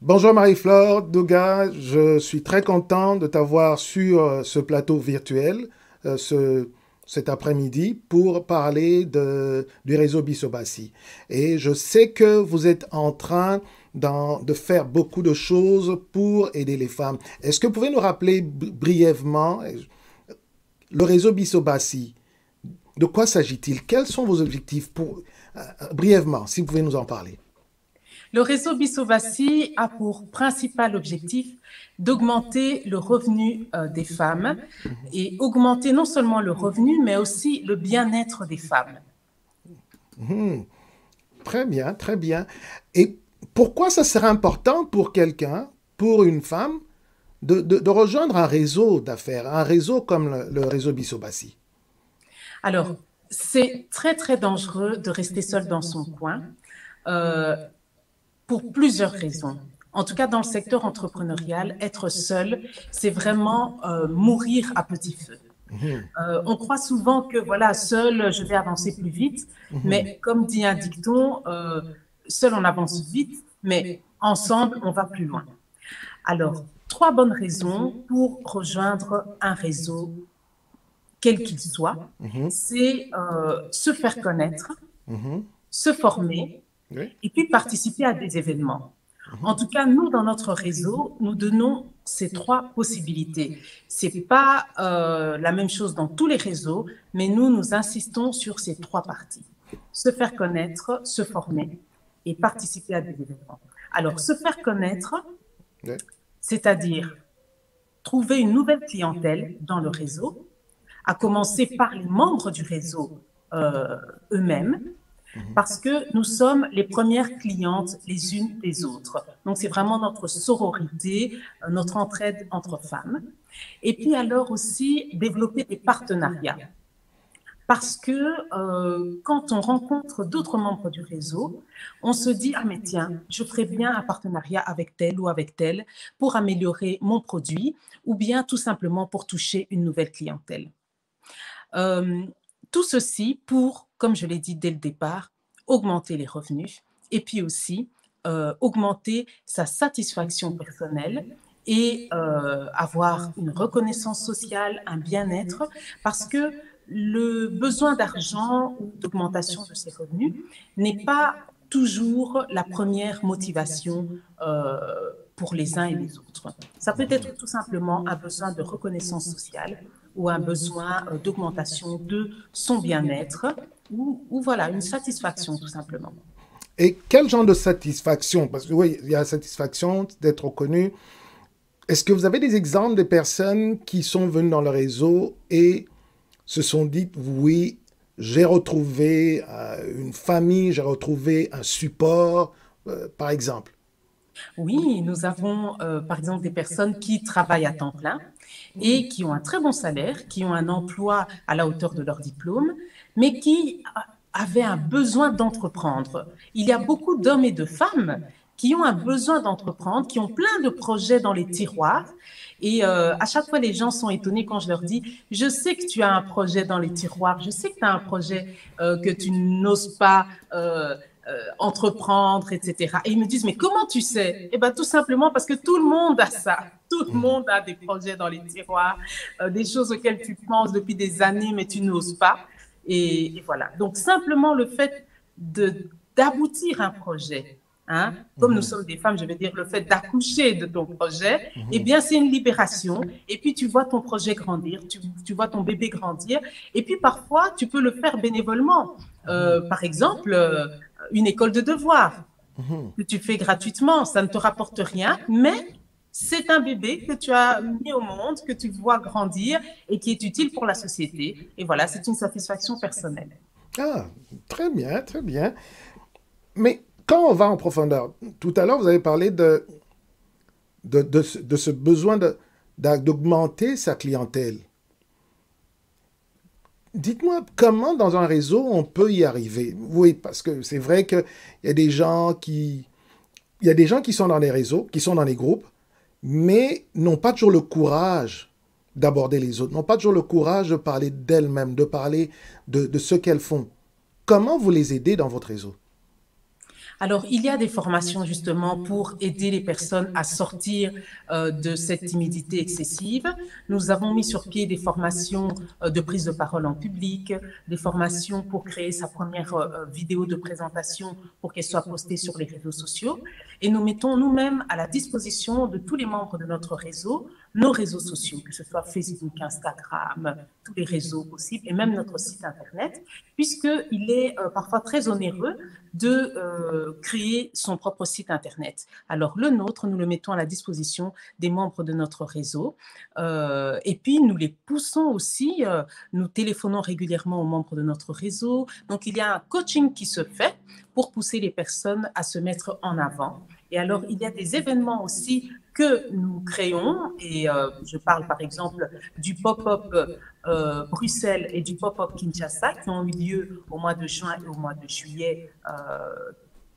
Bonjour Marie-Flore Douga, je suis très content de t'avoir sur ce plateau virtuel cet après-midi pour parler du réseau Bissobassi. Et je sais que vous êtes en train de faire beaucoup de choses pour aider les femmes. Est-ce que vous pouvez nous rappeler brièvement le réseau Bissobassi? De quoi s'agit-il? Quels sont vos objectifs brièvement, si vous pouvez nous en parler? Le réseau Bissobassi a pour principal objectif d'augmenter le revenu des femmes et augmenter non seulement le revenu, mais aussi le bien-être des femmes. Très bien, très bien. Et pourquoi ça serait important pour quelqu'un, pour une femme, de rejoindre un réseau d'affaires, un réseau comme le réseau Bissobassi? Alors, c'est très, très dangereux de rester seul dans son coin. Euh, pour plusieurs raisons. En tout cas, dans le secteur entrepreneurial, être seul, c'est vraiment mourir à petit feu. On croit souvent que, voilà, seul, je vais avancer plus vite, mais comme dit un dicton, seul, on avance vite, mais ensemble, on va plus loin. Alors, trois bonnes raisons pour rejoindre un réseau, quel qu'il soit. C'est se faire connaître, se former, Oui. et puis participer à des événements. En tout cas, nous, dans notre réseau, nous donnons ces trois possibilités. Ce n'est pas la même chose dans tous les réseaux, mais nous insistons sur ces trois parties. Se faire connaître, se former et participer à des événements. Alors, se faire connaître, Oui. c'est-à-dire trouver une nouvelle clientèle dans le réseau, à commencer par les membres du réseau eux-mêmes, parce que nous sommes les premières clientes les unes des autres. Donc, c'est vraiment notre sororité, notre entraide entre femmes. Et puis, alors aussi, développer des partenariats. Parce que quand on rencontre d'autres membres du réseau, on se dit, ah mais tiens, je ferais bien un partenariat avec tel ou avec tel pour améliorer mon produit ou bien tout simplement pour toucher une nouvelle clientèle. Euh, Tout ceci pour, comme je l'ai dit dès le départ, augmenter les revenus et puis aussi augmenter sa satisfaction personnelle et avoir une reconnaissance sociale, un bien-être, parce que le besoin d'argent ou d'augmentation de ses revenus n'est pas toujours la première motivation pour les uns et les autres. Ça peut être tout simplement un besoin de reconnaissance sociale ou un besoin d'augmentation de son bien-être ou voilà, une satisfaction tout simplement. Et quel genre de satisfaction? Parce que oui, il y a la satisfaction d'être reconnu. Est-ce que vous avez des exemples de personnes qui sont venues dans le réseau et se sont dites, oui, j'ai retrouvé une famille, j'ai retrouvé un support, par exemple? Oui, nous avons par exemple des personnes qui travaillent à temps plein et qui ont un très bon salaire, qui ont un emploi à la hauteur de leur diplôme, mais qui avaient un besoin d'entreprendre. Il y a beaucoup d'hommes et de femmes qui ont un besoin d'entreprendre, qui ont plein de projets dans les tiroirs. Et à chaque fois, les gens sont étonnés quand je leur dis, je sais que tu as un projet dans les tiroirs, je sais que tu as un projet que tu n'oses pas entreprendre, etc. Et ils me disent, mais comment tu sais? Eh bien, tout simplement parce que tout le monde a ça. Tout le monde a des projets dans les tiroirs, des choses auxquelles tu penses depuis des années, mais tu n'oses pas. Et voilà. Donc, simplement le fait d'aboutir un projet, hein, comme nous sommes des femmes, je veux dire, le fait d'accoucher de ton projet, eh bien, c'est une libération. Et puis, tu vois ton projet grandir, tu vois ton bébé grandir. Et puis, parfois, tu peux le faire bénévolement. Par exemple, une école de devoirs que tu fais gratuitement, ça ne te rapporte rien, mais c'est un bébé que tu as mis au monde, que tu vois grandir et qui est utile pour la société. Et voilà, c'est une satisfaction personnelle. Ah, très bien, très bien. Mais quand on va en profondeur, tout à l'heure, vous avez parlé de ce besoin d'augmenter sa clientèle. Dites-moi comment dans un réseau on peut y arriver. Oui, parce que c'est vrai qu'il y a des gens il y a des gens qui sont dans les réseaux, qui sont dans les groupes, mais n'ont pas toujours le courage d'aborder les autres, n'ont pas toujours le courage de parler d'elles-mêmes, de parler de ce qu'elles font. Comment vous les aidez dans votre réseau? Alors, il y a des formations justement pour aider les personnes à sortir de cette timidité excessive. Nous avons mis sur pied des formations de prise de parole en public, des formations pour créer sa première vidéo de présentation pour qu'elle soit postée sur les réseaux sociaux. Et nous mettons nous-mêmes à la disposition de tous les membres de notre réseau nos réseaux sociaux, que ce soit Facebook, Instagram, tous les réseaux possibles, et même notre site Internet, puisqu'il est parfois très onéreux de créer son propre site Internet. Alors, le nôtre, nous le mettons à la disposition des membres de notre réseau. Et puis, nous les poussons aussi. Nous téléphonons régulièrement aux membres de notre réseau. Donc, il y a un coaching qui se fait pour pousser les personnes à se mettre en avant. Et alors, il y a des événements aussi que nous créons, et je parle par exemple du pop-up Bruxelles et du pop-up Kinshasa qui ont eu lieu au mois de juin et au mois de juillet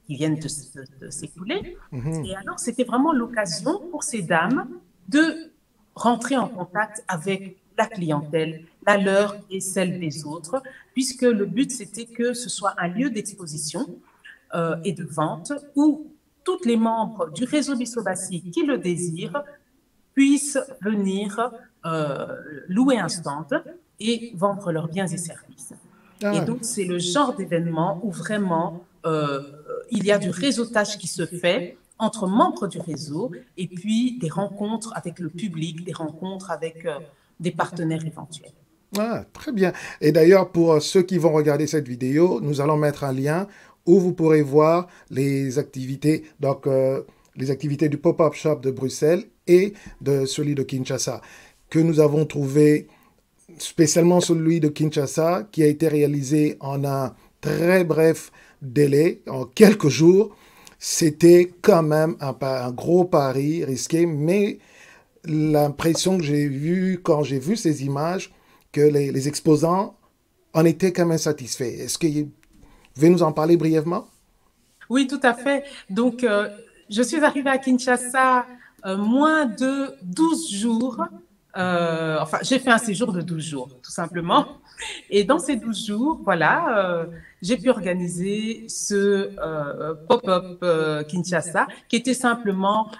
qui viennent de s'écouler. Et alors, c'était vraiment l'occasion pour ces dames de rentrer en contact avec la clientèle, la leur et celle des autres, puisque le but, c'était que ce soit un lieu d'exposition et de vente où tous les membres du réseau Bissobassi qui le désirent puissent venir louer un stand et vendre leurs biens et services. Et donc, c'est le genre d'événement où vraiment il y a du réseautage qui se fait entre membres du réseau et puis des rencontres avec le public, des rencontres avec des partenaires éventuels. Ah, très bien. Et d'ailleurs, pour ceux qui vont regarder cette vidéo, nous allons mettre un lien où vous pourrez voir les activités, donc les activités du pop-up shop de Bruxelles et de celui de Kinshasa, que nous avons trouvé, spécialement celui de Kinshasa, qui a été réalisé en un très bref délai, en quelques jours. C'était quand même un gros pari risqué, mais l'impression que j'ai eue quand j'ai vu ces images, que les exposants en étaient quand même satisfaits. Est-ce que vous pouvez nous en parler brièvement? Oui, tout à fait. Donc, je suis arrivée à Kinshasa moins de 12 jours. Enfin, j'ai fait un séjour de 12 jours, tout simplement. Et dans ces 12 jours, voilà, j'ai pu organiser ce pop-up Kinshasa, qui était simplement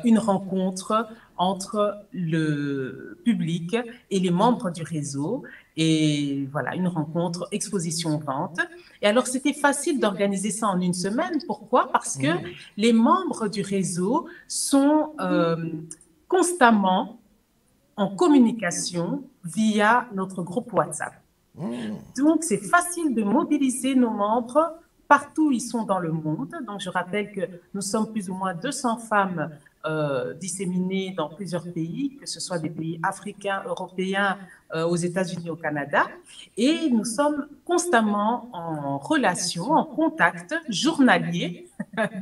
une rencontre entre le public et les membres du réseau. Et voilà, une rencontre exposition-vente. Et alors, c'était facile d'organiser ça en une semaine. Pourquoi? Parce que les membres du réseau sont constamment en communication via notre groupe WhatsApp. Donc, c'est facile de mobiliser nos membres partout où ils sont dans le monde. Donc, je rappelle que nous sommes plus ou moins 200 femmes disséminées dans plusieurs pays, que ce soit des pays africains, européens, aux États-Unis, au Canada. Et nous sommes constamment en relation, en contact journalier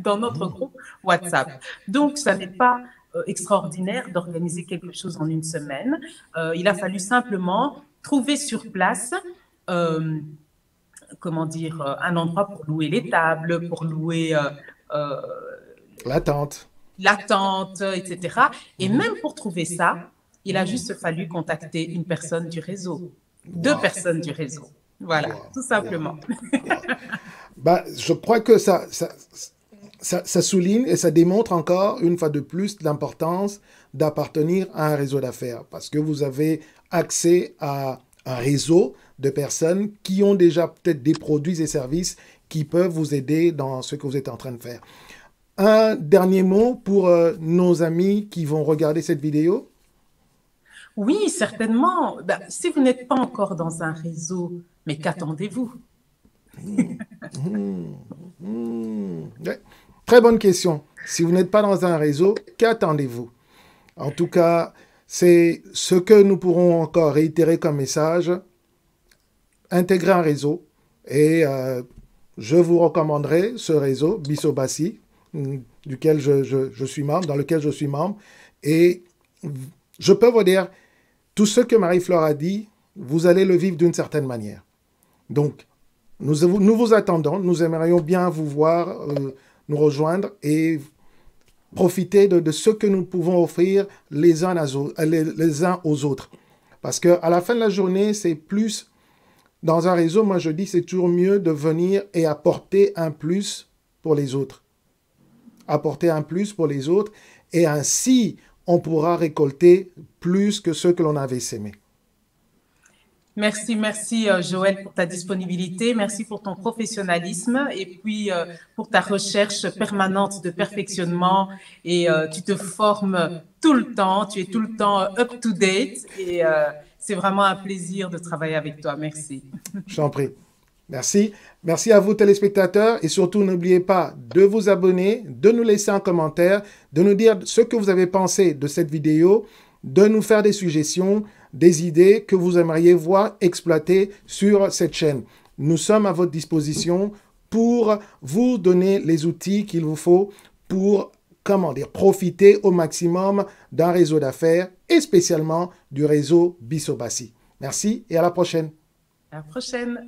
dans notre groupe WhatsApp. Donc, ça n'est pas extraordinaire d'organiser quelque chose en une semaine. Il a fallu simplement trouver sur place comment dire, un endroit pour louer les tables, pour louer la tente, etc. Et même pour trouver ça, il a juste fallu contacter une personne du réseau, deux personnes du réseau. Voilà, tout simplement. Bah, je crois que ça souligne et ça démontre encore une fois de plus l'importance d'appartenir à un réseau d'affaires parce que vous avez accès à un réseau de personnes qui ont déjà peut-être des produits et services qui peuvent vous aider dans ce que vous êtes en train de faire. Un dernier mot pour nos amis qui vont regarder cette vidéo? Oui, certainement. Ben, si vous n'êtes pas encore dans un réseau, mais qu'attendez-vous? Très bonne question. Si vous n'êtes pas dans un réseau, qu'attendez-vous? En tout cas, c'est ce que nous pourrons encore réitérer comme message. Intégrer un réseau. Et je vous recommanderai ce réseau, Bissobassi, duquel je suis membre, dans lequel je suis membre. Et je peux vous dire, tout ce que Marie-Flore a dit, vous allez le vivre d'une certaine manière. Donc, nous vous attendons, nous aimerions bien vous voir, nous rejoindre et profiter de ce que nous pouvons offrir les uns aux autres. Parce qu'à la fin de la journée, c'est plus, dans un réseau, moi je dis, c'est toujours mieux de venir et apporter un plus pour les autres. Apporter un plus pour les autres et ainsi on pourra récolter plus que ce que l'on avait sémé. Merci, merci Joël pour ta disponibilité, merci pour ton professionnalisme et puis pour ta recherche permanente de perfectionnement et tu te formes tout le temps, tu es tout le temps up to date et c'est vraiment un plaisir de travailler avec toi. Merci. Je t'en prie. Merci. Merci à vous téléspectateurs et surtout n'oubliez pas de vous abonner, de nous laisser un commentaire, de nous dire ce que vous avez pensé de cette vidéo, de nous faire des suggestions, des idées que vous aimeriez voir exploitées sur cette chaîne. Nous sommes à votre disposition pour vous donner les outils qu'il vous faut pour, profiter au maximum d'un réseau d'affaires et spécialement du réseau Bisobassi. Merci et à la prochaine. À la prochaine.